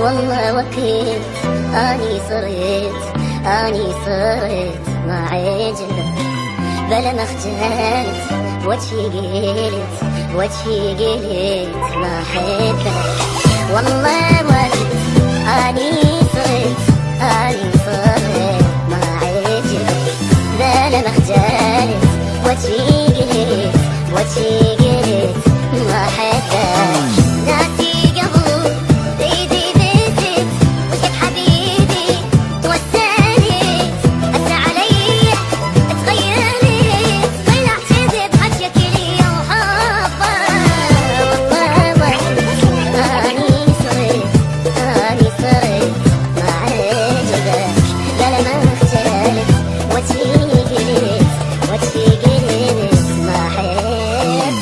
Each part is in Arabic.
والله وكيت اني صرت ما عجبك بلا ما اختلت وجهي قلت ما حبك والله وكيت اني صرت ما عجبك بلا ما اختلت وجهي قلت ما حبك ناسي قبل ايدي بيتك وشك حبيبي توساني أثر علي تغيرت طلعت كذب حكيك لي وحبه والله اني صرت ما عجبك بلا ما اختلت وجهي قلت ما حبك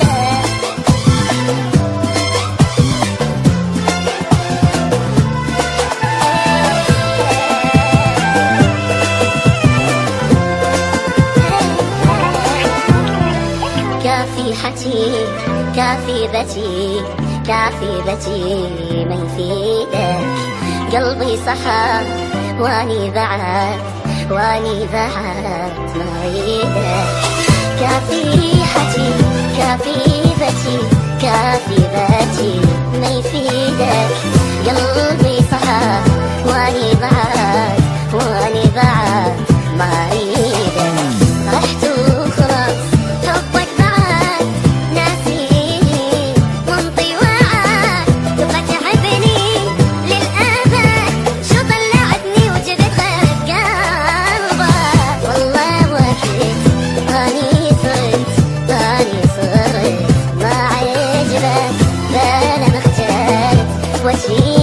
كافي حكي كافي بتي ما يفيدك قلبي صحى واني بعد ما اريدك كافي حكي كافي بتي ما يفيدك قلبي صحى واني بعد ما اريدك رحت وخلاص حبك بعد ناسيني وانطي وعد تبغى تحبني للأبد شو طلعتني وجبت غير قلبك والله وكيت اني صرت ما عجبك بلا ما اختلت وجهي